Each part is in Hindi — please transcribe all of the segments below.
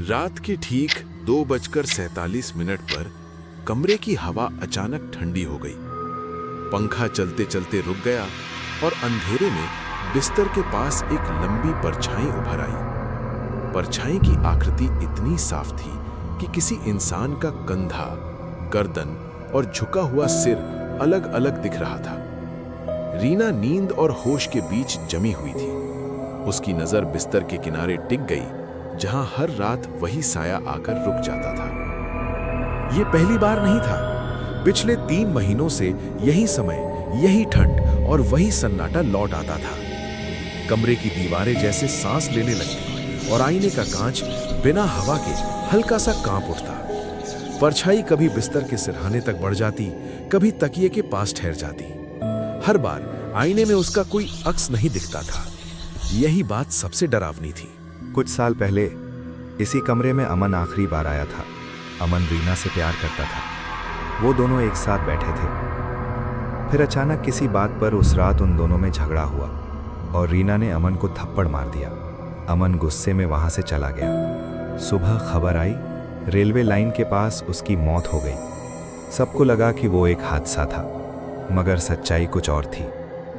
रात के ठीक 2:47 पर कमरे की हवा अचानक ठंडी हो गई। पंखा चलते चलते रुक गया और अंधेरे में बिस्तर के पास एक लंबी परछाई उभर आई। परछाई की आकृति इतनी साफ थी कि किसी इंसान का कंधा, गर्दन और झुका हुआ सिर अलग अलग दिख रहा था। रीना नींद और होश के बीच जमी हुई थी। उसकी नजर बिस्तर के किनारे टिक गई, जहां हर रात वही साया आकर रुक जाता था। ये पहली बार नहीं था। पिछले 3 महीनों से यही समय, यही ठंड और वही सन्नाटा लौट आता था। कमरे की दीवारें जैसे सांस लेने लगती और आईने का कांच बिना हवा के हल्का सा कांप उठता। परछाई कभी बिस्तर के सिरहाने तक बढ़ जाती, कभी तकिए के पास ठहर जाती। हर बार आईने में उसका कोई अक्स नहीं दिखता था। यही बात सबसे डरावनी थी। कुछ साल पहले इसी कमरे में अमन आखिरी बार आया था। अमन रीना से प्यार करता था। वो दोनों एक साथ बैठे थे। फिर अचानक किसी बात पर उस रात उन दोनों में झगड़ा हुआ और रीना ने अमन को थप्पड़ मार दिया। अमन गुस्से में वहां से चला गया। सुबह खबर आई, रेलवे लाइन के पास उसकी मौत हो गई। सबको लगा कि वो एक हादसा था, मगर सच्चाई कुछ और थी।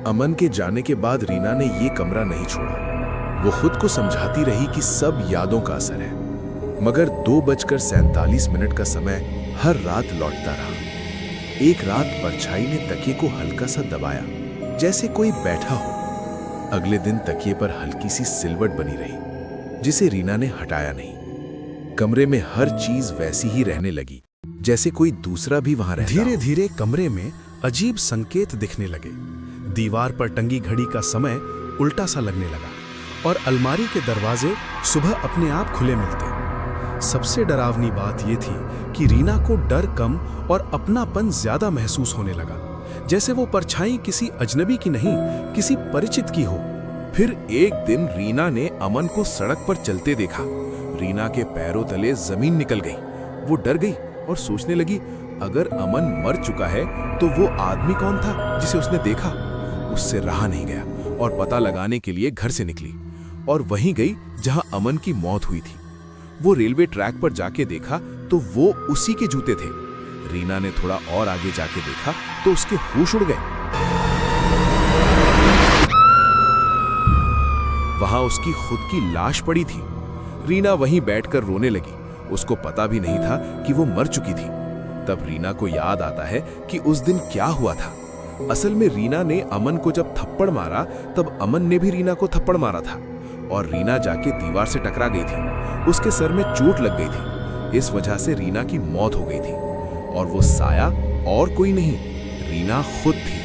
अमन के जाने के बाद रीना ने ये कमरा नहीं छोड़ा। वो खुद को समझाती रही कि सब यादों का असर है, मगर 2:47 का समय हर रात लौटता रहा। एक रात परछाई ने तकिए को हल्का सा दबाया, जैसे कोई बैठा हो। अगले दिन तकिए पर हल्की सी सिलवट बनी रही, जिसे रीना ने हटाया नहीं। कमरे में हर चीज वैसी ही रहने लगी, जैसे कोई दूसरा भी वहां रहता हो। धीरे धीरे कमरे में अजीब संकेत दिखने लगे। दीवार पर टंगी घड़ी का समय उल्टा सा लगने लगा और अलमारी के दरवाजे सुबह अपने आप खुले मिलते। सबसे डरावनी बात यह थी कि रीना को डर कम और अपनापन ज्यादा महसूस होने लगा, जैसे वो परछाई किसी अजनबी की नहीं, किसी परिचित की हो। फिर एक दिन रीना ने अमन को सड़क पर चलते देखा। रीना के पैरों तले जमीन निकल गई। वो डर गई और सोचने लगी, अगर अमन मर चुका है तो वो आदमी कौन था जिसे उसने देखा। उससे रहा नहीं गया और पता लगाने के लिए घर से निकली और वहीं गई जहां अमन की मौत हुई थी। वो रेलवे ट्रैक पर जाके देखा तो वो उसी के जूते थे। रीना ने थोड़ा और आगे जाके देखा तो उसके होश उड़ गए। वहां उसकी खुद की लाश पड़ी थी। रीना वहीं बैठकर रोने लगी। उसको पता भी नहीं था कि वो मर चुकी थी। तब रीना को याद आता है कि उस दिन क्या हुआ था। असल में रीना ने अमन को जब थप्पड़ मारा, तब अमन ने भी रीना को थप्पड़ मारा था और रीना जाके दीवार से टकरा गई थी। उसके सर में चोट लग गई थी। इस वजह से रीना की मौत हो गई थी और वो साया और कोई नहीं, रीना खुद थी।